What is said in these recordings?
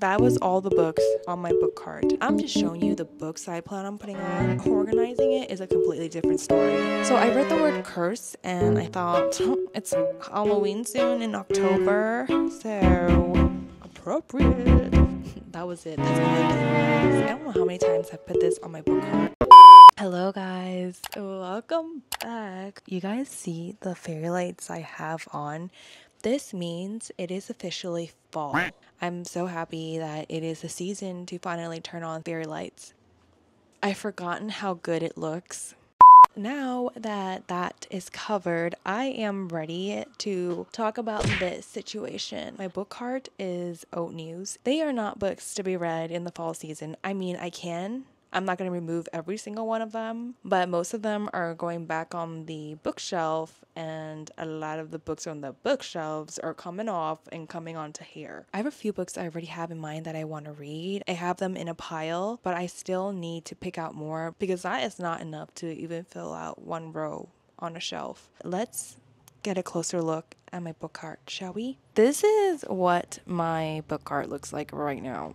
That was all the books on my book cart. I'm just showing you the books I plan on putting on. Organizing it is a completely different story. So I read the word curse and I thought, it's Halloween soon in October, so appropriate. That was it. That's all I did. I don't know how many times I've put this on my book cart. Hello guys, welcome back. You guys see the fairy lights I have on? This means it is officially fall. I'm so happy that it is the season to finally turn on fairy lights. I've forgotten how good it looks. Now that that is covered, I am ready to talk about this situation. My book cart is Oat News. They are not books to be read in the fall season. I mean, I'm not going to remove every single one of them, but most of them are going back on the bookshelf, and a lot of the books on the bookshelves are coming off and coming onto here. I have a few books I already have in mind that I want to read. I have them in a pile, but I still need to pick out more because that is not enough to even fill out one row on a shelf. Let's get a closer look at my book cart, shall we? This is what my book cart looks like right now.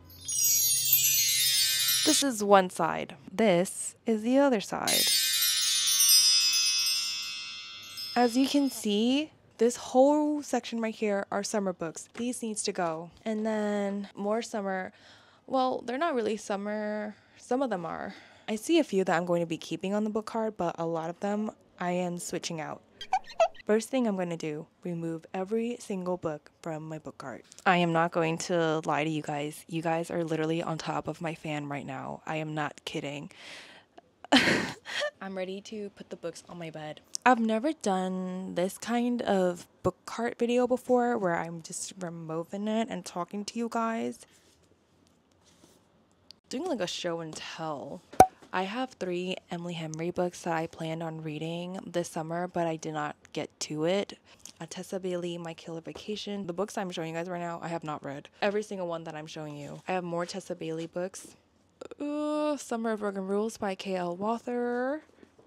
This is one side. This is the other side. As you can see, this whole section right here are summer books. These needs to go. And then more summer. Well, they're not really summer. Some of them are. I see a few that I'm going to be keeping on the book cart, but a lot of them I am switching out. First thing I'm going to do, remove every single book from my book cart. I am not going to lie to you guys. You guys are literally on top of my fan right now. I am not kidding. I'm ready to put the books on my bed. I've never done this kind of book cart video before where I'm just removing it and talking to you guys. Doing like a show and tell. I have 3 Emily Henry books that I planned on reading this summer, but I did not get to it. Tessa Bailey, My Killer Vacation. The books I'm showing you guys right now, I have not read. Every single one that I'm showing you. I have more Tessa Bailey books. Summer of Broken Rules by K.L. Walther.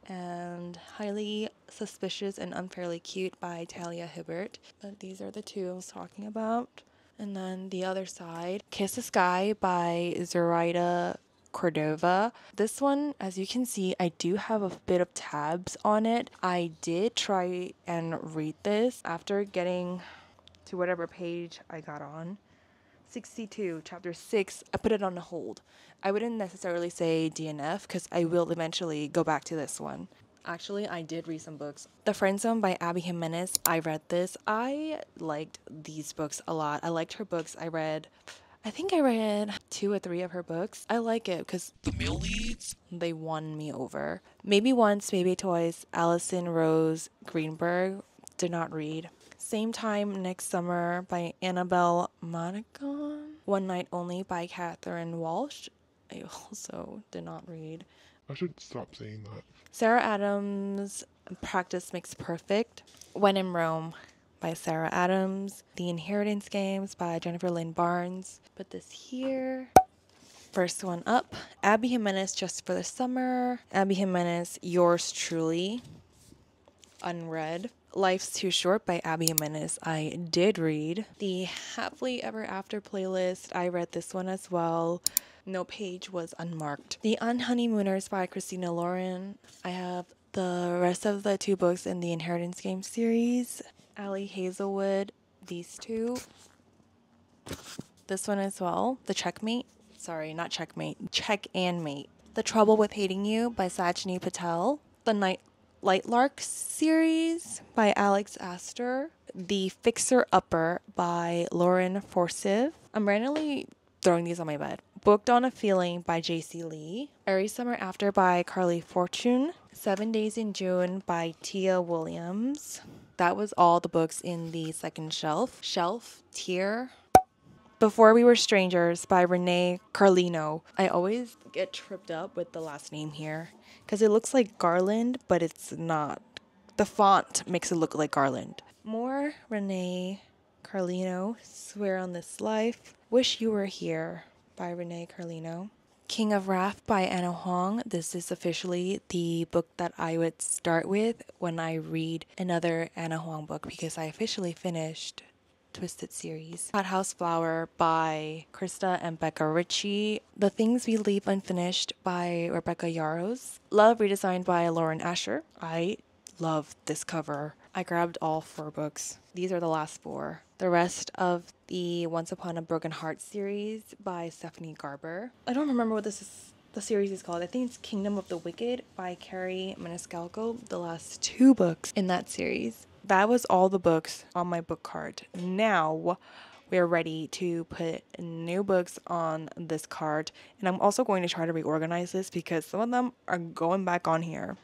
And Highly Suspicious and Unfairly Cute by Talia Hibbert. But these are the 2 I was talking about. And then the other side, Kiss the Sky by Zoraida Cordova. This one, as you can see, I do have a bit of tabs on it. I did try and read this after getting to whatever page I got on. 62, chapter 6, I put it on hold. I wouldn't necessarily say DNF because I will eventually go back to this one. Actually, I did read some books. The Friend Zone by Abby Jimenez. I read this. I liked these books a lot. I liked her books. I think I read 2 or 3 of her books. I like it because the male leads, they won me over. Maybe Once, Baby Toys, Allison Rose Greenberg. Did not read. Same Time Next Summer by Annabelle Monaghan. One Night Only by Catherine Walsh. I also did not read. I should stop saying that. Sarah Adams, Practice Makes Perfect. When in Rome by Sarah Adams. The Inheritance Games by Jennifer Lynn Barnes. Put this here. First one up, Abby Jimenez, Just for the Summer. Abby Jimenez, Yours Truly. Unread. Life's Too Short by Abby Jimenez. I did read. The Happily Ever After playlist. I read this one as well. No page was unmarked. The Unhoneymooners by Christina Lauren. I have the rest of the 2 books in the Inheritance Game series. Allie Hazelwood. These 2. This one as well. The Checkmate. Sorry, not Checkmate. Check and Mate. The Trouble with Hating You by Sajni Patel. The Lightlark series by Alex Astor. The Fixer Upper by Lauren Forsyth. I'm randomly throwing these on my bed. Booked on a Feeling by J.C. Lee. Every Summer After by Carly Fortune. 7 Days in June by Tia Williams. That was all the books in the second tier. Before We Were Strangers by Renee Carlino. I always get tripped up with the last name here because it looks like Garland, but it's not. The font makes it look like Garland. More Renee Carlino. Swear on This Life. Wish You Were Here by Renee Carlino. King of Wrath by Anna Huang. This is officially the book that I would start with when I read another Anna Huang book because I officially finished Twisted series. Hot House Flower by Krista and Becca Ritchie. The Things We Leave Unfinished by Rebecca Yarros. Love redesigned by Lauren Asher. I love this cover. I grabbed all 4 books. These are the last 4. The rest of the Once Upon a Broken Heart series by Stephanie Garber. I don't remember what the series is called. I think it's Kingdom of the Wicked by Carrie Maniscalco. The last 2 books in that series. That was all the books on my book cart. Now we're ready to put new books on this cart. And I'm also going to try to reorganize this because some of them are going back on here.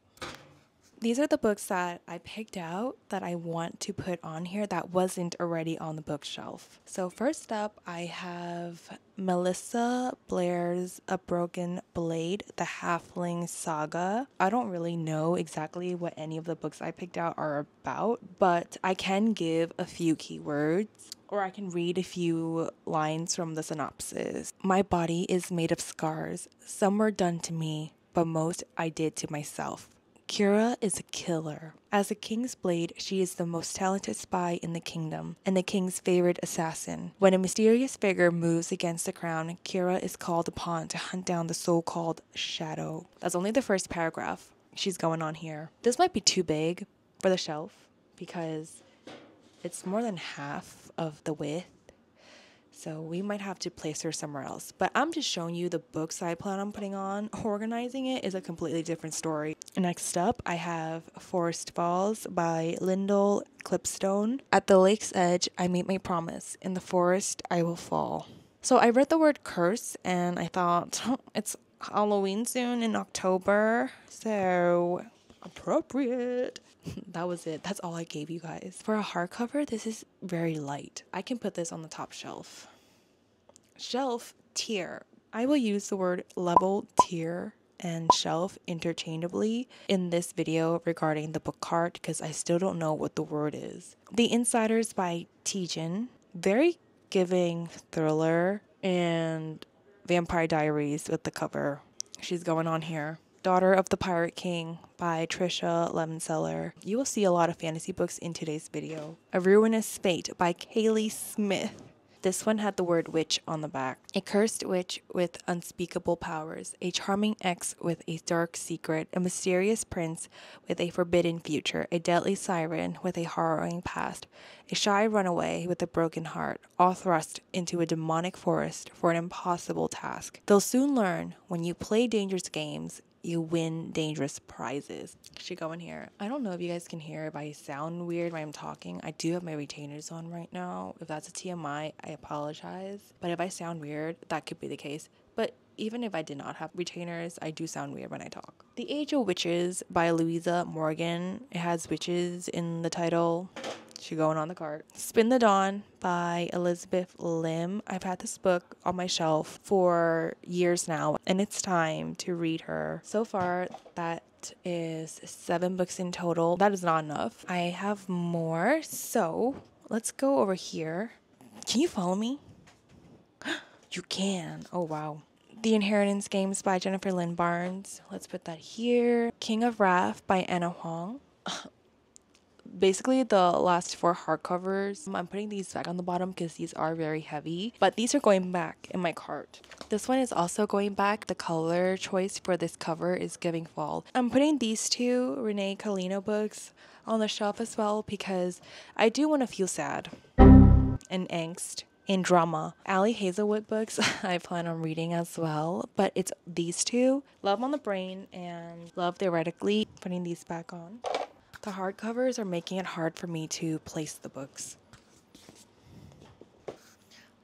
These are the books that I picked out that I want to put on here that wasn't already on the bookshelf. So first up, I have Melissa Blair's A Broken Blade, The Halfling Saga. I don't really know exactly what any of the books I picked out are about, but I can give a few keywords, or I can read a few lines from the synopsis. My body is made of scars. Some were done to me, but most I did to myself. Kira is a killer. As a king's blade, she is the most talented spy in the kingdom and the king's favorite assassin. When a mysterious figure moves against the crown, Kira is called upon to hunt down the so-called shadow. That's only the first paragraph she's going on here. This might be too big for the shelf because it's more than half of the width. So we might have to place her somewhere else. But I'm just showing you the books I plan on putting on. Organizing it is a completely different story. Next up, I have Forest Falls by Lyndall Clipstone. At the lake's edge, I meet my promise. In the forest, I will fall. So I read the word curse and I thought, it's Halloween soon in October. So appropriate. That was it. That's all I gave you guys. For a hardcover, this is very light. I can put this on the top shelf. Shelf, tier. I will use the word level, tier, and shelf interchangeably in this video regarding the book cart because I still don't know what the word is. The Insiders by Tejan. Very giving thriller and Vampire Diaries with the cover. She's going on here. Daughter of the Pirate King by Trisha Lemonseller. You will see a lot of fantasy books in today's video. A Ruinous Fate by Kaylee Smith. This one had the word witch on the back. A cursed witch with unspeakable powers, a charming ex with a dark secret, a mysterious prince with a forbidden future, a deadly siren with a harrowing past, a shy runaway with a broken heart, all thrust into a demonic forest for an impossible task. They'll soon learn when you play dangerous games, you win dangerous prizes. Should go in here. I don't know if you guys can hear if I sound weird when I'm talking. I do have my retainers on right now. If that's a TMI, I apologize. But if I sound weird, that could be the case. But even if I did not have retainers, I do sound weird when I talk. The Age of Witches by Louisa Morgan. It has witches in the title. She going on the cart. Spin the Dawn by Elizabeth Lim. I've had this book on my shelf for years now, and it's time to read her. So far, that is 7 books in total. That is not enough. I have more, so let's go over here. Can you follow me? You can. Oh, wow. The Inheritance Games by Jennifer Lynn Barnes. Let's put that here. King of Wrath by Anna Huang. Basically the last 4 hardcovers. I'm putting these back on the bottom because these are very heavy, but these are going back in my cart. This one is also going back. The color choice for this cover is giving fall. I'm putting these 2 Renee Colino books on the shelf as well because I do want to feel sad and angst and drama. Ali Hazelwood books I plan on reading as well, but it's these 2, Love on the Brain and Love Theoretically. Putting these back on. The hardcovers are making it hard for me to place the books. I'm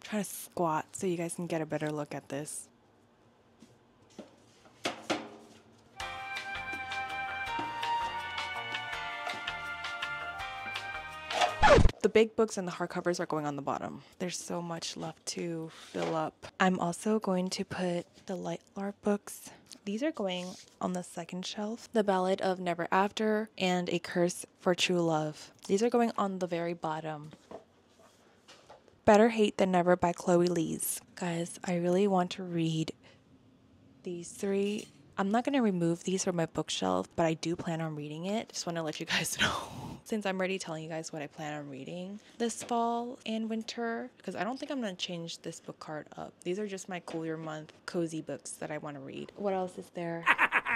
trying to squat so you guys can get a better look at this. The big books and the hardcovers are going on the bottom. There's so much left to fill up. I'm also going to put the Light Lark books. These are going on the second shelf. The Ballad of Never After and A Curse for True Love. These are going on the very bottom. Better Hate Than Never by Chloe Lees. Guys, I really want to read these 3. I'm not going to remove these from my bookshelf, but I do plan on reading it. Just want to let you guys know. since I'm already telling you guys what I plan on reading this fall and winter, because I don't think I'm going to change this book cart up. These are just my cooler month cozy books that I want to read. What else is there?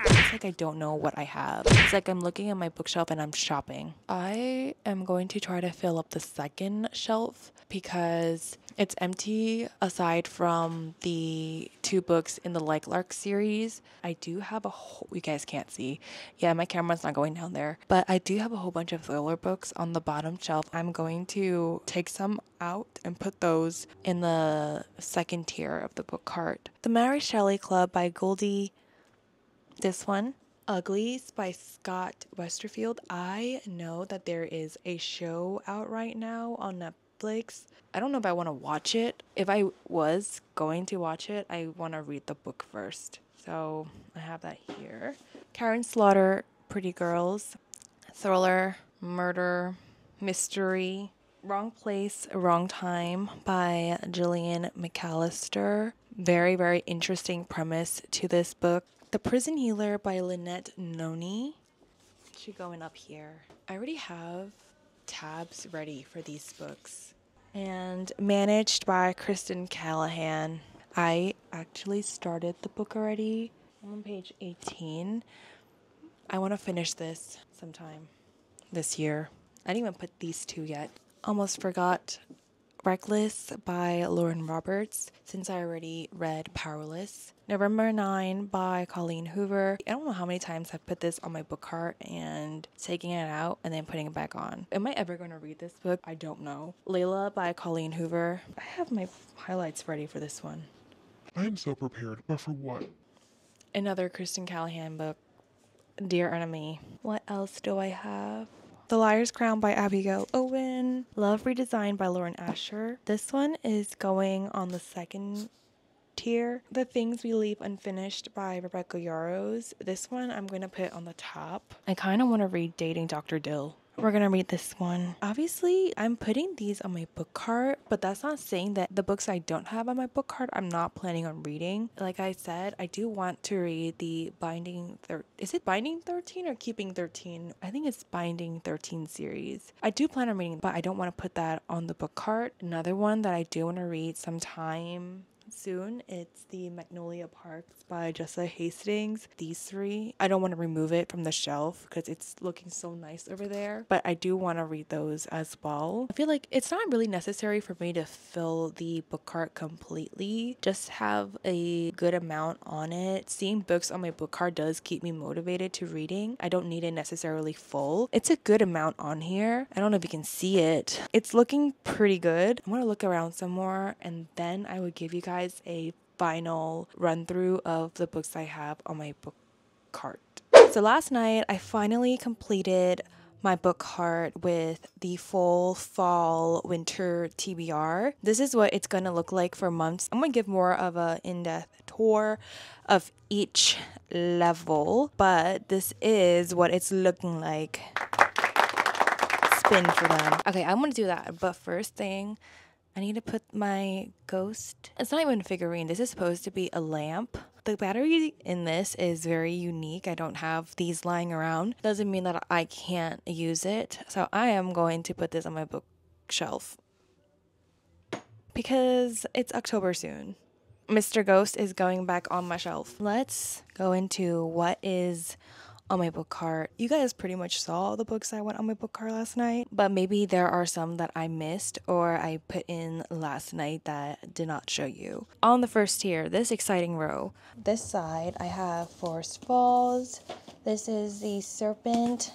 It's like I don't know what I have. It's like I'm looking at my bookshelf and I'm shopping. I am going to try to fill up the second shelf because it's empty aside from the 2 books in the Like Lark series. I do have a whole, you guys can't see. Yeah, my camera's not going down there. But I do have a whole bunch of thriller books on the bottom shelf. I'm going to take some out and put those in the second tier of the book cart. The Mary Shelley Club by Goldie. This one, Uglies by Scott Westerfield. I know that there is a show out right now on Netflix. I don't know if I want to watch it. If I was going to watch it, I want to read the book first. So I have that here. Karen Slaughter, Pretty Girls, thriller, murder, mystery. Wrong Place, Wrong Time by Gillian McAllister. Very, very interesting premise to this book. The Prison Healer by Lynette Noni. Should going up here. I already have tabs ready for these books. And Managed by Kristen Callahan. I actually started the book already. I'm on page 18. I want to finish this sometime this year. I didn't even put these 2 yet. Almost forgot Reckless by Lauren Roberts, since I already read Powerless. November 9 by Colleen Hoover. I don't know how many times I've put this on my book cart and taking it out and then putting it back on. Am I ever going to read this book? I don't know. Layla by Colleen Hoover. I have my highlights ready for this one. I am so prepared, but for what? Another Kristen Callahan book, Dear Enemy. What else do I have? The Liar's Crown by Abigail Owen. Love Redesigned by Lauren Asher. This one is going on the second tier. The Things We Leave Unfinished by Rebecca Yarros. This one I'm going to put on the top. I kind of want to read Dating Dr. Dill. We're going to read this one. Obviously, I'm putting these on my book cart, but that's not saying that the books I don't have on my book cart, I'm not planning on reading. Like I said, I do want to read the Is it Binding 13 or Keeping 13? I think it's Binding 13 series. I do plan on reading, but I don't want to put that on the book cart. Another one that I do want to read sometime soon, it's the Magnolia Parks by Jessa Hastings. These 3, I don't want to remove it from the shelf because it's looking so nice over there, but I do want to read those as well. I feel like it's not really necessary for me to fill the book cart completely, just have a good amount on it. Seeing books on my book cart does keep me motivated to reading. I don't need it necessarily full. It's a good amount on here. I don't know if you can see it. It's looking pretty good. I'm gonna look around some more and then I would give you guys a final run through of the books I have on my book cart. So last night I finally completed my book cart with the full fall winter TBR. This is what it's gonna look like for months. I'm gonna give more of a in-depth tour of each level, but this is what it's looking like. Spin for them. Okay, I'm gonna do that, but first thing, I need to put my ghost. It's not even a figurine. This is supposed to be a lamp. The battery in this is very unique. I don't have these lying around. Doesn't mean that I can't use it. So I am going to put this on my bookshelf because it's October soon. Mr. Ghost is going back on my shelf. Let's go into what is on my book cart. You guys pretty much saw the books I went on my book cart last night, but maybe there are some that I missed or I put in last night that did not show you. On the first tier, this exciting row. This side, I have Forest Falls. This is The Serpent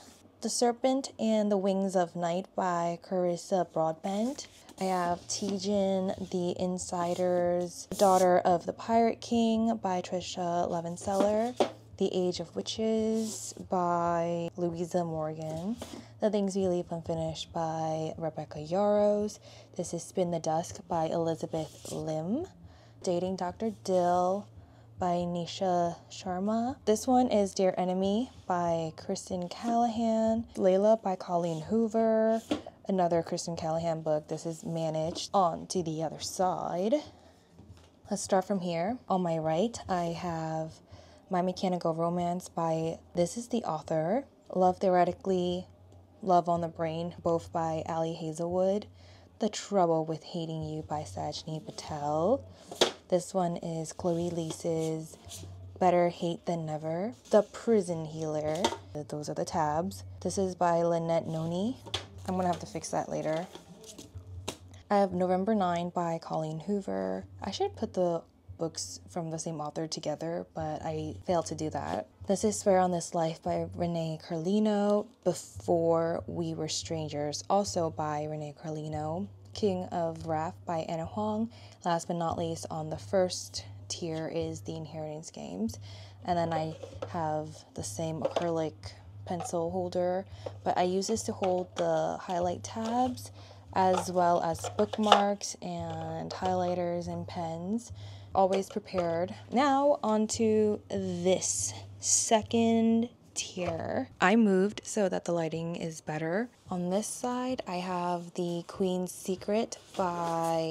and the Wings of Night by Carissa Broadbent. I have Tijin, The Insiders, Daughter of the Pirate King by Trisha Levenseller. The Age of Witches by Louisa Morgan. The Things We Leave Unfinished by Rebecca Yarros. This is Spin the Dusk by Elizabeth Lim. Dating Dr. Dill by Nisha Sharma. This one is Dear Enemy by Kristen Callahan. Layla by Colleen Hoover. Another Kristen Callahan book. This is Managed. On to the other side. Let's start from here. On my right, I have My Mechanical Romance by, this is the author, Love Theoretically Love on the Brain, both by Ali Hazelwood. The Trouble with Hating You by Sajni Patel. This one is Chloe Lisa's Better Hate Than Never. The Prison Healer. Those are the tabs. This is by Lynette Noni. I'm gonna have to fix that later. I have November 9 by Colleen Hoover. I should put the books from the same author together, but I failed to do that. This is Swear on This Life by Renee Carlino. Before We Were Strangers, also by Renee Carlino. King of Wrath by Anna Huang. Last but not least, on the first tier is The Inheritance Games. And then I have the same acrylic pencil holder, but I use this to hold the highlight tabs as well as bookmarks and highlighters and pens. Always prepared. Now onto this second tier. I moved so that the lighting is better. On this side, I have The Queen's Secret by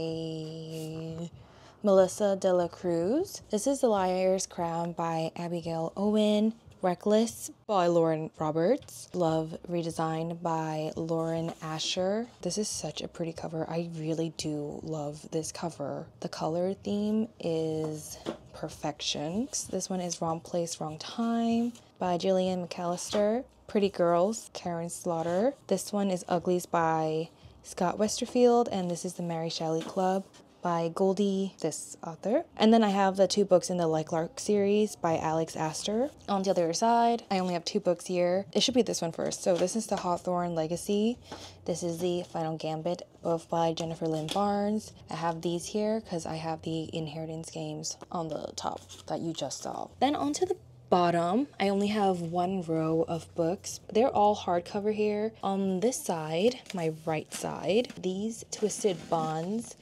Melissa De La Cruz. This is The Liar's Crown by Abigail Owen. Reckless by Lauren Roberts. Love Redesigned by Lauren Asher. This is such a pretty cover. I really do love this cover. The color theme is perfection. This one is Wrong Place, Wrong Time by Jillian McAllister. Pretty Girls, Karen Slaughter. This one is Uglies by Scott Westerfield, and this is the Mary Shelley Club by Goldie, this author. And then I have the two books in the Like Lark series by Alex Astor. On the other side, I only have two books here. It should be this one first. So this is the Hawthorne Legacy. This is the Final Gambit, both by Jennifer Lynn Barnes. I have these here because I have the Inheritance Games on the top that you just saw. Then onto the bottom, I only have one row of books. They're all hardcover here. On this side, my right side, these Twisted Bonds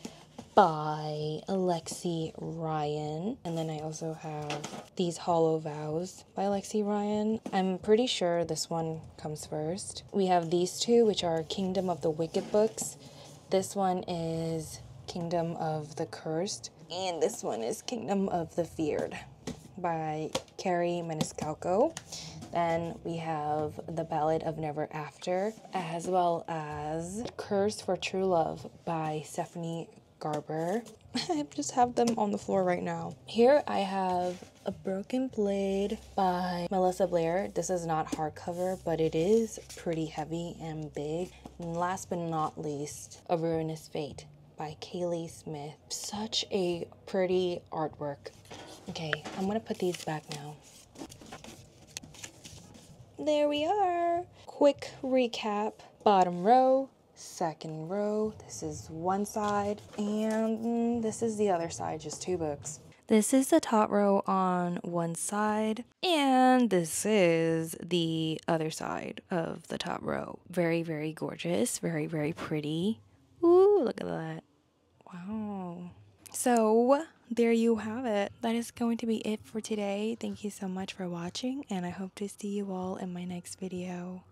by Alexi Ryan. And then I also have these Hollow Vows by Alexi Ryan. I'm pretty sure this one comes first. We have these two, which are Kingdom of the Wicked books. This one is Kingdom of the Cursed. And this one is Kingdom of the Feared by Carrie Maniscalco. Then we have The Ballad of Never After, as well as Curse for True Love by Stephanie Garber. I just have them on the floor right now. Here I have A Broken Blade by Melissa Blair. This is not hardcover, but it is pretty heavy and big. And last but not least, A Ruinous Fate by Kaylee Smith. Such a pretty artwork. Okay, I'm gonna put these back now. There we are. Quick recap. Bottom row, second row. This is one side, and this is the other side, just two books. This is the top row on one side, and this is the other side of the top row. Very, very gorgeous. Very, very pretty. Ooh, look at that. Wow. So there you have it. That is going to be it for today. Thank you so much for watching, and I hope to see you all in my next video.